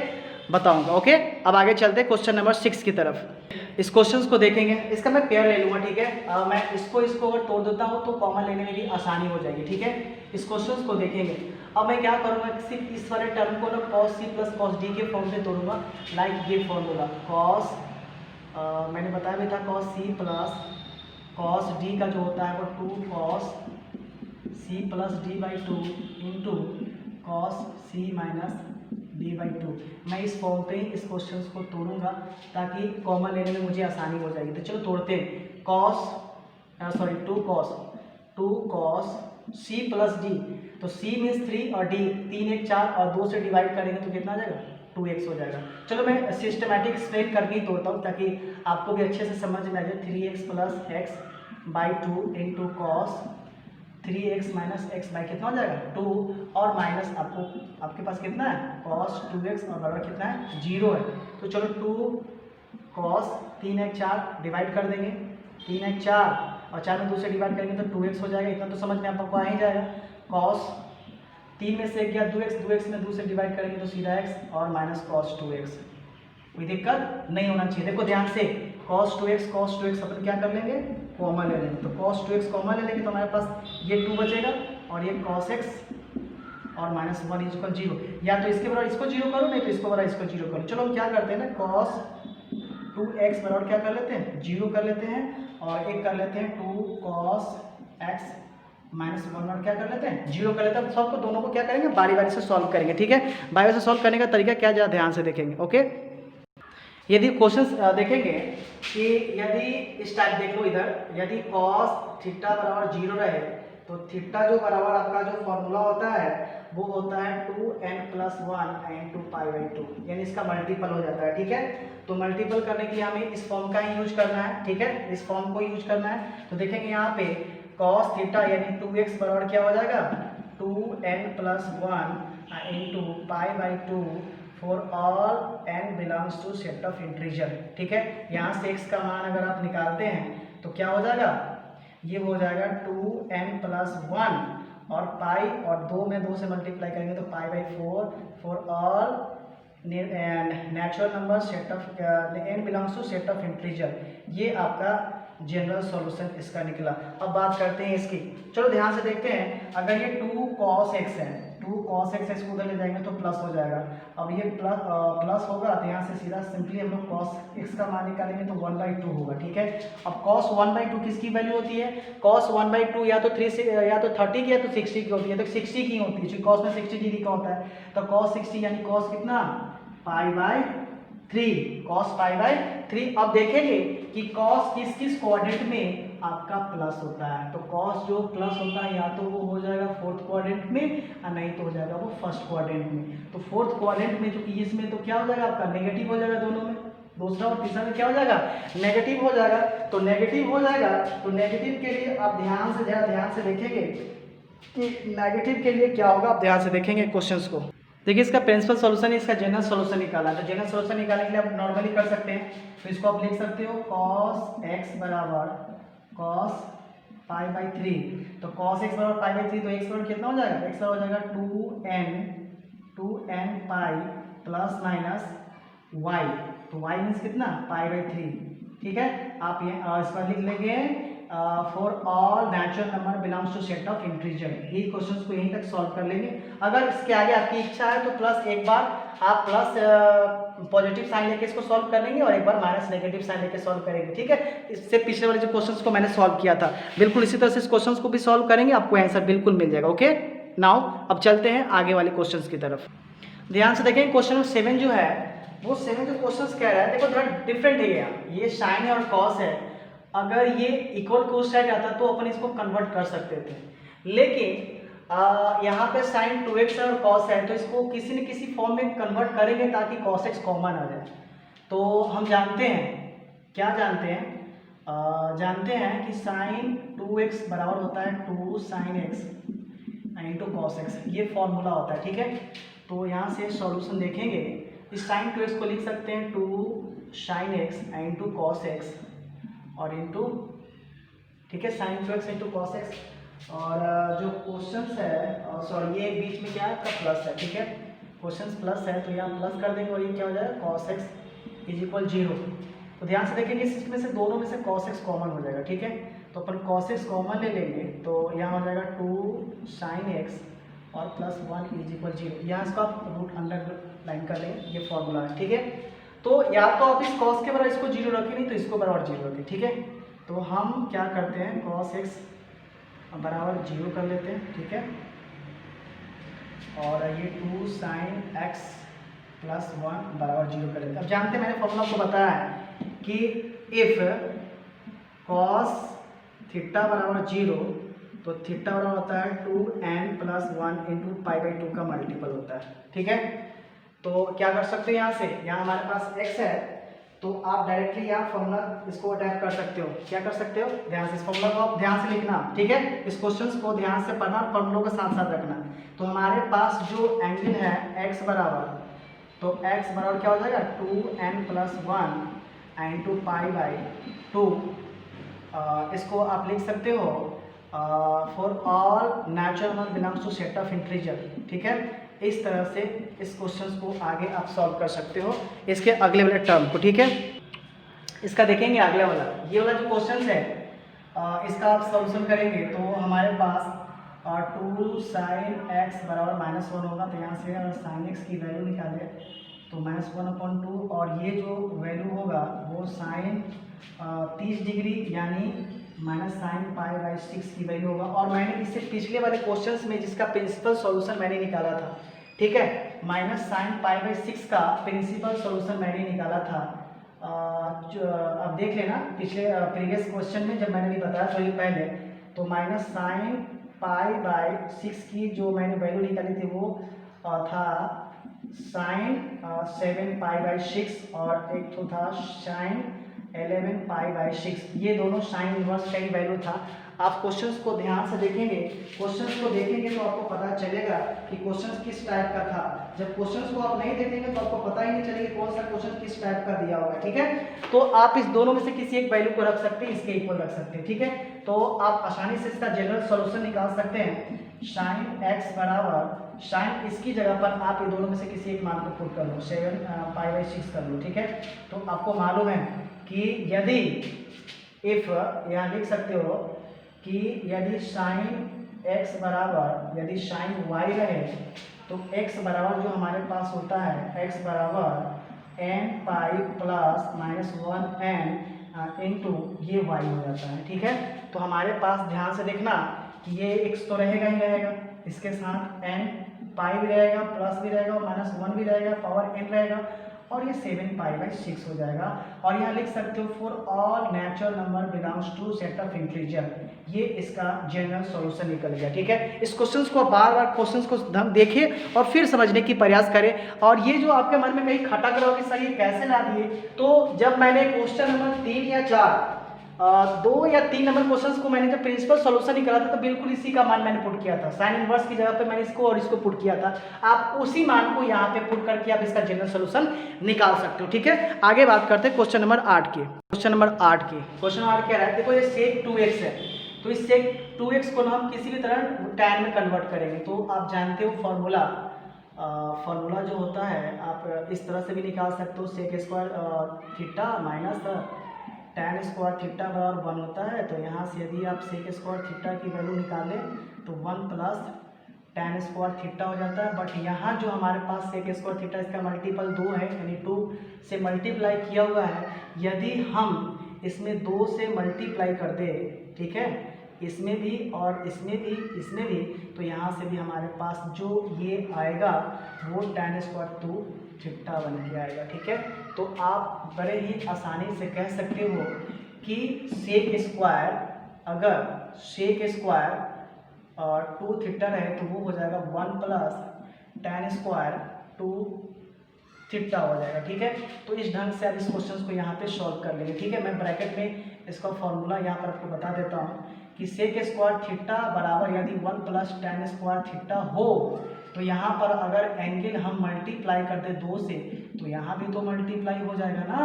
बताऊंगा, ओके। अब आगे चलते हैं क्वेश्चन नंबर 6 की तरफ। इस क्वेश्चन को देखेंगे, इसका मैं पेयर ले लूँगा, ठीक है। मैं इसको अगर तोड़ देता हूँ तो कॉमन लेने में भी आसानी हो जाएगी, ठीक है। इस क्वेश्चन को देखेंगे, अब मैं क्या करूँगा, सिर्फ इस वाले टर्म को ना cos c plus cos d के फॉर्म में तोड़ूंगा, लाइक ये फॉर्मूला cos, मैंने बताया भी था cos c plus cos d का जो होता है वो 2 cos c plus D by 2 into cos c minus D by 2। मैं इस फॉर्म पे इस क्वेश्चन को तोड़ूंगा ताकि कॉमन लेने में मुझे आसानी हो जाएगी। तो चलो तोड़ते हैं, sorry 2 cos c plus d, तो c मीन्स 3 और d 3 1 4 और 2 से डिवाइड करेंगे तो कितना आ जाएगा, 2x हो जाएगा। चलो मैं सिस्टमैटिक एक्सप्लेन करके ही तोड़ता हूँ ताकि आपको भी अच्छे से समझ में आ जाए। 3x plus x by 2 into cos 3x minus x by कितना हो जाएगा 2, और माइनस आपके पास कितना है cos 2x और बराबर कितना है 0 है। तो चलो 2 cos 3x 4 डिवाइड कर देंगे, 3x 4 और 4 में 2 से डिवाइड करेंगे तो 2x हो जाएगा। इतना तो समझ में आपको आ ही जाएगा। cos 3 में से गया 2x, 2x में 2 से डिवाइड करेंगे तो सीधा x और माइनस cos 2x। कोई दिक्कत नहीं होना चाहिए। देखो ध्यान से cos 2x अपन क्या कर लेंगे कॉमन ले लेंगे। तो cos 2x कॉमन ले लेंगे तो हमारे पास ये 2 बचेगा और ये cos x और माइनस 1 इक्वल 0। या तो इसके बराबर इसको 0 करो, नहीं तो इसको बराबर इसको 0 करो। चलो हम क्या करते हैं ना cos 2x बराबर क्या कर लेते हैं 0 कर लेते हैं, और एक कर लेते हैं 2 cos x माइनस 1 और क्या कर लेते हैं 0 कर लेते हैं। सबको दोनों को क्या करेंगे बारी बारी से सॉल्व करेंगे, ठीक है। बारी बारी से सॉल्व करने का तरीका क्या ज़रा ध्यान से देखेंगे, ओके। यदि क्वेश्चंस देखेंगे कि यदि इस टाइप देख लो इधर, यदि cos थीटा बराबर 0 रहे तो थीटा जो बराबर आपका जो फॉर्मूला होता है वो होता है 2n+1 into π/2, यानी इसका मल्टीपल हो जाता है, ठीक है। तो मल्टीपल करने के लिए हमें इस फॉर्म का ही यूज करना है, ठीक है, इस फॉर्म को यूज करना है। तो देखेंगे यहाँ पे cos थीटा यानी 2x बराबर क्या हो जाएगा 2n+1 into π/2 for all n belongs to set of integer, ठीक है। यहाँ से x का मान अगर आप निकालते हैं तो क्या हो जाएगा, ये हो जाएगा 2n+1 और पाई और 2 में 2 से मल्टीप्लाई करेंगे तो π/4 for all natural number set of n belongs to set of integer. ये आपका जनरल सॉल्यूशन इसका निकला। अब बात करते हैं इसकी, चलो ध्यान से देखते हैं। अगर ये 2 cos x है, 2 cos x इसको उधर ले जाएंगे तो प्लस हो जाएगा। अब ये प्लस होगा तो यहाँ से सीधा सिंपली हम लोग cos x का मान निकालेंगे तो 1/2 होगा, ठीक है। अब cos 1/2 किसकी वैल्यू होती है, cos 1/2 या तो 3 या तो 30 की या तो 60 की होती है। तो 60 की होती है क्योंकि cos में 60 डिग्री का होता है। तो cos 60 यानी cos कितना π/3, cos π/3। अब देखेंगे कि cos किस किस क्वाड्रेंट में आपका प्लस होता है। तो cos जो प्लस होता है या तो वो हो जाएगा 4th क्वाड्रेंट में और नहीं तो हो जाएगा वो 1st क्वाड्रेंट में। तो 4th क्वाड्रेंट में जो कि इसमें तो क्या हो जाएगा आपका नेगेटिव हो जाएगा, दोनों में, दूसरा और तीसरा में क्या हो जाएगा नेगेटिव हो जाएगा। तो नेगेटिव हो जाएगा तो नेगेटिव के लिए आप ध्यान से देखेंगे कि नेगेटिव के लिए क्या होगा, आप ध्यान से देखेंगे क्वेश्चंस को। देखिए इसका प्रिंसिपल सॉल्यूशन, इसका जनरल सॉल्यूशन निकाला है। तो जनरल सॉल्यूशन निकालने के लिए आप नॉर्मली कर सकते हैं। तो इसको आप लिख सकते हो cos x बराबर cos π/3। तो cos x बराबर π/3 तो x बराबर कितना हो जाएगा, x बराबर हो जाएगा 2n pi plus minus y। तो y मीन्स कितना π/3, ठीक है। आप ये इस पर लिख लेंगे for all natural number belongs to set of integer. ये क्वेश्चंस को यहीं तक सॉल्व कर लेंगे। अगर इसके आगे आपकी इच्छा है तो प्लस एक बार आप प्लस पॉजिटिव साइन लेके इसको सॉल्व कर लेंगे और एक बार माइनस नेगेटिव साइन लेके सॉल्व करेंगे, ठीक है। इससे पिछले वाले जो क्वेश्चंस को मैंने सॉल्व किया था बिल्कुल इसी तरह से इस क्वेश्चंस को भी सॉल्व करेंगे, आपको आंसर बिल्कुल मिल जाएगा, ओके। नाउ अब चलते हैं आगे वाले क्वेश्चंस की तरफ। ध्यान से देखें क्वेश्चन नंबर 7 जो है वो 7 जो क्वेश्चंस कह रहा है, देखो थोड़ा डिफरेंट है। ये साइन है और कॉस है। अगर ये इक्वल कोस रह जाता तो अपन इसको कन्वर्ट कर सकते थे, लेकिन यहाँ पे साइन 2x है और कॉस है तो इसको किसी न किसी फॉर्म में कन्वर्ट करेंगे ताकि cos x कॉमन आ जाए। तो हम जानते हैं, क्या जानते हैं, जानते हैं कि साइन 2x बराबर होता है 2 sin x into cos x, ये फॉर्मूला होता है, ठीक है। तो यहाँ से सॉल्यूशन देखेंगे, इस साइन 2x को लिख सकते हैं 2 sin x into cos x और इंटू, ठीक है, sign 2x into cos x। और जो क्वेश्चंस है सॉरी ये बीच में क्या है आपका प्लस है, ठीक है, क्वेश्चंस प्लस है तो यहाँ प्लस कर देंगे और ये क्या हो जाएगा cos x इज इक्वल 0। तो ध्यान से देखेंगे इसमें से दोनों में से cos x कॉमन हो जाएगा, ठीक है। तो अपन cos x कॉमन ले लेंगे तो यहाँ हो जाएगा 2 sin x और प्लस 1 इज इक्वल 0। यहाँ इसको आप रूट अंडर लाइन कर लेंगे, ये फॉर्मूला है, ठीक है। तो या तो आप इस cos के बराबर इसको 0 रखें, नहीं तो इसको बराबर 0 रखें, ठीक है। तो हम क्या करते हैं cos x बराबर 0 कर लेते हैं, ठीक है। और ये 2 sin x प्लस 1 बराबर 0 कर लेते हैं। अब जानते हैं मैंने फॉर्मूला आपको बताया है कि इफ cos थीटा बराबर 0 तो थीटा बराबर होता है 2n+1 इंटू π/2 का मल्टीपल होता है, ठीक है। तो क्या कर सकते हैं यहाँ से, यहाँ हमारे पास x है तो आप डायरेक्टली यहाँ फॉर्मूला इसको अटैच कर सकते हो। क्या कर सकते हो, ध्यान से इस फॉर्मूला को आप ध्यान से लिखना, ठीक है, इस क्वेश्चंस को ध्यान से पढ़ना, फॉर्मूलों के साथ साथ रखना। तो हमारे पास जो एंगल है x बराबर, तो x बराबर क्या हो जाएगा 2n+1 इंटू पाई बाई 2। इसको आप लिख सकते हो for all natural number belongs to set of integer, ठीक है। इस तरह से इस क्वेश्चन को आगे आप सॉल्व कर सकते हो इसके अगले वाले टर्म को, ठीक है। इसका देखेंगे अगले वाला, ये वाला जो क्वेश्चन है इसका आप सॉल्यूशन करेंगे तो हमारे पास 2 sin x बराबर -1 होगा। तो यहाँ से अगर sin x की वैल्यू निकाले तो -1/2, और ये जो वैल्यू होगा वो sin 30 डिग्री यानी -sin π/6 की वैल्यू होगा। और मैंने इससे पिछले वाले क्वेश्चंस में जिसका प्रिंसिपल सॉल्यूशन मैंने निकाला था, ठीक है, -sin π/6 का प्रिंसिपल सॉल्यूशन मैंने निकाला था। अब देख लेना पिछले प्रीवियस क्वेश्चन में जब मैंने भी बताया थोड़ी पहले, तो -sin π/6 की जो मैंने वैल्यू निकाली थी वो था sin 7π/6 और एक तो था sin 11π/6। ये दोनों साइन इनवर्स का ही वैल्यू था। आप क्वेश्चंस को ध्यान से देखेंगे, क्वेश्चंस को देखेंगे तो आपको पता चलेगा कि क्वेश्चंस किस टाइप का था। जब क्वेश्चंस को आप नहीं देखेंगे तो आपको पता ही नहीं चलेगा कौन सा क्वेश्चन किस टाइप का दिया होगा, ठीक है। तो आप इस दोनों में से किसी एक वैल्यू को रख सकते हैं, इसके इक्वल रख सकते हैं, ठीक है। तो आप आसानी से इसका जनरल सॉल्यूशन निकाल सकते हैं। sin x बराबर sin इसकी जगह पर आप ये दोनों में से किसी एक मान को पुट कर लो, 7π/6 कर लो, ठीक है। तो आपको मालूम है कि यदि इफ यहाँ लिख सकते हो कि यदि sin x बराबर यदि sin y रहे तो x बराबर जो हमारे पास होता है x बराबर n π + -1n इंटू ये y हो जाता है, ठीक है। तो हमारे पास ध्यान से देखना कि ये x तो रहेगा ही रहेगा, इसके साथ n पाई भी रहेगा, प्लस भी रहेगा, -1 भी रहेगा, पावर n रहेगा, और ये 7π/6 हो जाएगा। और यहाँ लिख सकते हो for all natural number belongs to set of integer. ये इसका जनरल सॉल्यूशन निकल गया, ठीक है। इस क्वेश्चंस को बार बार क्वेश्चंस को देखिए और फिर समझने की प्रयास करें। और ये जो आपके मन में कहीं खटक रहा हो कि सर ये कैसे ला दिए, तो जब मैंने क्वेश्चन नंबर 3 या 4 2 या 3 नंबर क्वेश्चंस को मैंने जब प्रिंसिपल सॉल्यूशन निकाला था तो बिल्कुल इसी का मान मैंने पुट किया था। साइन इनवर्स की जगह पे मैंने इसको और इसको पुट किया था। आप उसी मान को यहाँ पे पुट करके आप इसका जनरल सॉल्यूशन निकाल सकते हो, ठीक है। आगे बात करते हैं क्वेश्चन नंबर 8 की। क्वेश्चन नंबर 8 क्या रहा है, देखो ये sec 2x है, तो इस sec 2x को हम किसी भी तरह tan में कन्वर्ट करेंगे। तो आप जानते हो फॉर्मूला जो होता है आप इस तरह से भी निकाल सकते हो, sec² theta minus tan square theta बराबर 1 होता है। तो यहाँ से यदि आप sec² थीटा की वैल्यू निकालें तो 1 + tan स्क्वायर थीटा हो जाता है। बट यहाँ जो हमारे पास sec² थीटा इसका मल्टीपल 2 है, यानी 2 से मल्टीप्लाई किया हुआ है। यदि हम इसमें 2 से मल्टीप्लाई कर दे, ठीक है, इसमें भी और इसमें भी, तो यहाँ से भी हमारे पास जो ये आएगा वो tan² 2 थीटा बन के आएगा, ठीक है। तो आप बड़े ही आसानी से कह सकते हो कि sec² अगर sec² और 2 थीटा रहे तो वो हो जाएगा 1 + tan² 2 थीटा हो जाएगा, ठीक है। तो इस ढंग से आप इस क्वेश्चन को यहाँ पे सॉल्व कर लेंगे, ठीक है। मैं ब्रैकेट में इसका फॉर्मूला यहाँ पर आपको बता देता हूँ कि sec² थीटा बराबर यदि 1 + tan² थीटा हो तो यहाँ पर अगर एंगल हम मल्टीप्लाई कर दे 2 से तो यहाँ भी तो मल्टीप्लाई हो जाएगा ना,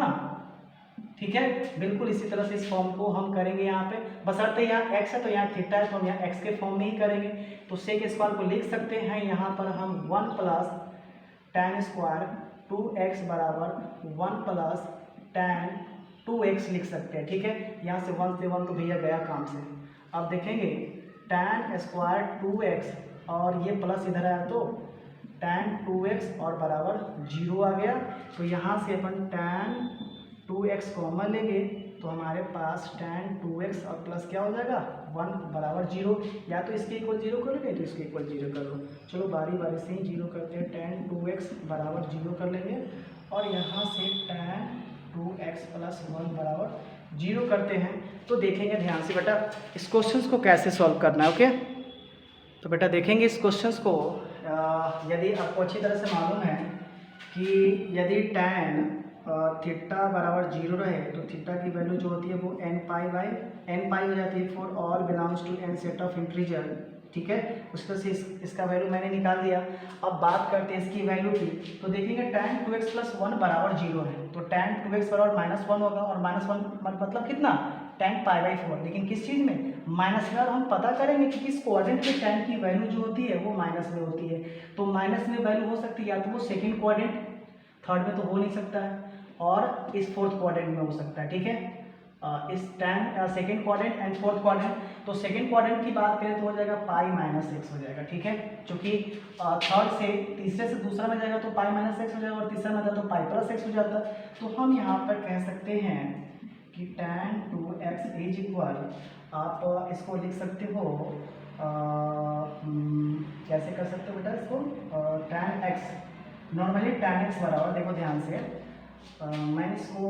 ठीक है। बिल्कुल इसी तरह से इस फॉर्म को हम करेंगे यहाँ पे, बशर्ते यहाँ x है तो यहाँ थीटा है तो हम यहाँ x के फॉर्म में ही करेंगे। तो sec² को लिख सकते हैं यहाँ पर हम 1 + tan² 2x बराबर 1 + tan 2x लिख सकते हैं, ठीक है। यहाँ से 1 से 1 तो भैया गया काम से। अब देखेंगे tan² 2x और ये प्लस इधर आया तो tan 2x और बराबर 0 आ गया। तो यहाँ से अपन tan 2x कॉमन लेंगे तो हमारे पास tan 2x और प्लस क्या हो जाएगा 1 बराबर 0। या तो इसके इक्वल 0 कर लेंगे तो इसके इक्वल 0 कर लो। चलो बारी बारी से ही 0 करते हैं। tan 2x बराबर 0 कर लेंगे और यहाँ से tan 2x + 1 बराबर 0 करते हैं। तो देखेंगे ध्यान से बेटा इस क्वेश्चन को कैसे सॉल्व करना है, ओके। तो बेटा देखेंगे इस क्वेश्चन को, यदि आपको अच्छी तरह से मालूम है कि यदि tan थीटा बराबर 0 रहे तो थीटा की वैल्यू जो होती है वो n पाई हो जाती है for all belongs to n set of integer, ठीक है। उस तरह से इसका वैल्यू मैंने निकाल दिया। अब बात करते हैं इसकी वैल्यू की, तो देखेंगे tan 2x + 1 बराबर 0 है, तो tan 2x बराबर -1 होगा, और -1 मतलब कितना, tan π/4, लेकिन किस चीज़ में, माइनस में। और हम पता करेंगे कि किस क्वाड्रेंट में tan की वैल्यू जो होती है वो माइनस में होती है, तो माइनस में वैल्यू हो सकती है या तो वो सेकेंड क्वाड्रेंट, थर्ड में तो हो नहीं सकता है, और इस फोर्थ क्वाड्रेंट में हो सकता है, ठीक है। इस tan second quadrant and fourth quadrant, तो सेकेंड क्वाड्रेंट की बात करें तो हो जाएगा π-x हो जाएगा, ठीक है, क्योंकि थर्ड से तीसरे से दूसरा में जाएगा तो π-x हो जाएगा, और तीसरा में जाता तो π+x हो जाता। तो हम यहाँ पर कह सकते हैं कि tan 2x इज इक्वल, आप इसको लिख सकते हो कैसे कर सकते हो बेटा इसको, tan x, normally tan x बराबर, देखो ध्यान से, मैं इसको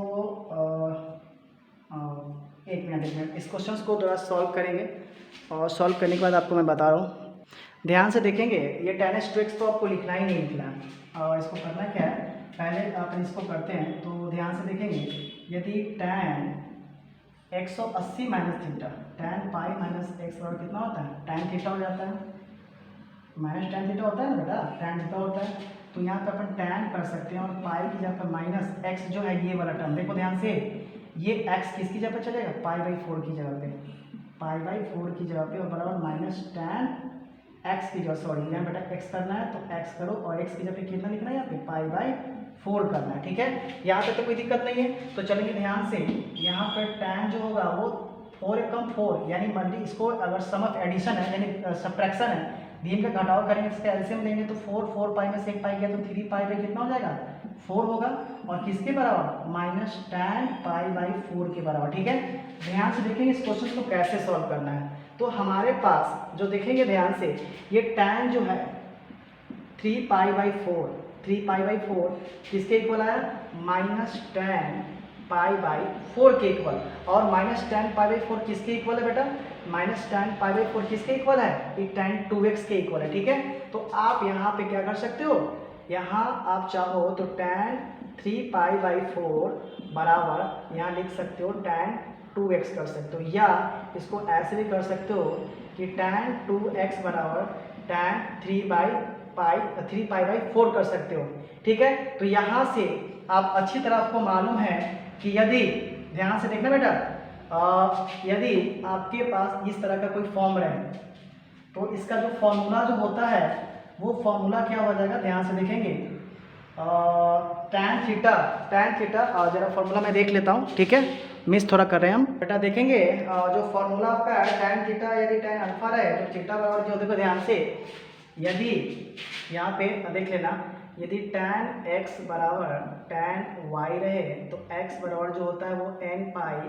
एक मिनट इस क्वेश्चन को थोड़ा सॉल्व करेंगे, और सॉल्व करने के बाद आपको मैं बता रहा हूँ। ध्यान से देखेंगे, ये tan x 2x तो आपको लिखना ही नहीं लिखना, और इसको करना क्या है, पहले आप इसको करते हैं तो ध्यान से देखेंगे, यदि tan 180 minus theta, tan π-x बराबर कितना होता है, tan थीटा हो जाता है, माइनस tan थीटा होता है ना बेटा, tan थीटा होता है, तो यहाँ पे अपन tan कर सकते हैं, और पाई की जगह पर माइनस x जो है ये वाला टर्म, देखो ध्यान से, ये x किसकी जगह पे चलेगा, π/4 की जगह पे, π/4 की जगह पे, और बराबर माइनस tan x की जगह, सॉरी यहाँ बेटा x करना है तो x करो, और x की जगह पे कितना लिखना है यहाँ पे, π/4 करना है, ठीक है। यहाँ तक तो कोई दिक्कत नहीं है। तो चलेंगे ध्यान से, यहाँ पर tan जो होगा वो 4 एकम 4, यानी मल्टी, इसको अगर सम ऑफ एडिशन है यानी सब्ट्रैक्शन है, बीम का घटाव करेंगे, इसका एलसीएम लेंगे तो 4 पाई में से 1 पाई गया तो 3 पाई बाई कितना हो जाएगा, 4 होगा, और किसके बराबर, माइनस tan π/4 के बराबर, ठीक है। ध्यान से देखेंगे इस क्वेश्चन को कैसे सॉल्व करना है। तो हमारे पास जो देखेंगे ध्यान से, ये tan जो है 3π/4 किसके इक्वल आया, माइनस tan π/4 के इक्वल, और माइनस tan π/4 किसके इक्वल है बेटा, माइनस tan π/4 किसके इक्वल है, ये tan 2x के इक्वल है, ठीक है। तो आप यहाँ पे क्या कर सकते हो, यहाँ आप चाहो तो tan 3π/4 बराबर यहाँ लिख सकते हो tan 2x कर सकते हो, या इसको ऐसे भी कर सकते हो कि tan 2x बराबर tan 3π/4 कर सकते हो, ठीक है। तो यहाँ से आप अच्छी तरह आपको मालूम है कि यदि, ध्यान से देखना बेटा, यदि आपके पास इस तरह का कोई फॉर्म रहे तो इसका जो फॉर्मूला जो होता है वो फॉर्मूला क्या हो जाएगा, ध्यान से देखेंगे, tan थीटा, जरा फॉर्मूला मैं देख लेता हूँ, ठीक है, मिस थोड़ा कर रहे हैं हम बेटा। देखेंगे जो फॉर्मूला आपका है tan थीटा, यदि tan अल्फा रहे तो थीटा बराबर जो, देखो ध्यान से, यदि यहाँ पे देख लेना, यदि tan x बराबर tan y रहे तो x बराबर जो होता है वो n पाई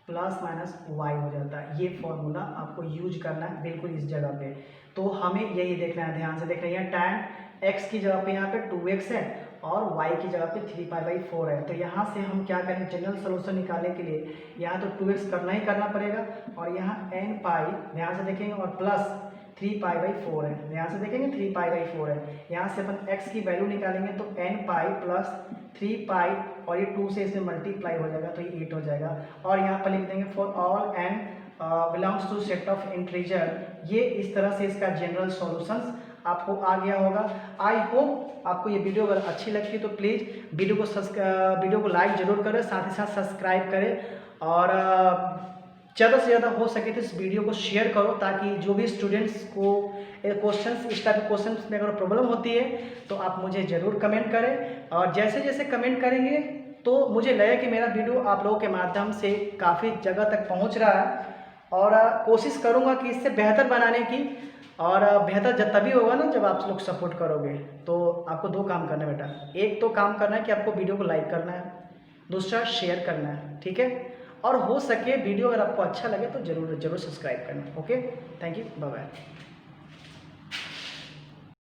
±y हो जाता है। ये फॉर्मूला आपको यूज करना है बिल्कुल इस जगह पे, तो हमें यही देखना है, ध्यान से देखना है, tan x की जगह पे यहाँ पे 2x है, और y की जगह पे 3π/4 है। तो यहाँ से हम क्या करें, जनरल सोल्यूशन निकालने के लिए यहाँ तो 2x करना ही करना पड़ेगा, और यहाँ n पाई, ध्यान से देखेंगे, और प्लस 3π/4 है, ध्यान से देखेंगे 3π/4 है। यहाँ से अपन x की वैल्यू निकालेंगे तो n पाई प्लस 3π, और ये 2 से इसमें मल्टीप्लाई हो जाएगा तो ये 8 हो जाएगा, और यहाँ पर लिख देंगे for all n belongs to set of integer. ये इस तरह से इसका जनरल सॉल्यूशंस आपको आ गया होगा। आई होप आपको ये वीडियो अगर अच्छी लगती है तो प्लीज़ वीडियो को लाइक जरूर करें, साथ ही साथ सब्सक्राइब करें, और ज़्यादा से ज़्यादा हो सके तो इस वीडियो को शेयर करो, ताकि जो भी स्टूडेंट्स को क्वेश्चंस, इस टाइप के क्वेश्चंस में अगर प्रॉब्लम होती है तो आप मुझे ज़रूर कमेंट करें, और जैसे जैसे कमेंट करेंगे तो मुझे लगे कि मेरा वीडियो आप लोगों के माध्यम से काफ़ी जगह तक पहुंच रहा है, और कोशिश करूंगा कि इससे बेहतर बनाने की, और बेहतर जब तभी होगा ना जब आप लोग सपोर्ट करोगे। तो आपको 2 काम करना है बेटा, एक तो काम करना है कि आपको वीडियो को लाइक करना है, दूसरा शेयर करना है, ठीक है, और हो सके वीडियो अगर आपको अच्छा लगे तो ज़रूर सब्सक्राइब करना। Okay, thank you, bye bye.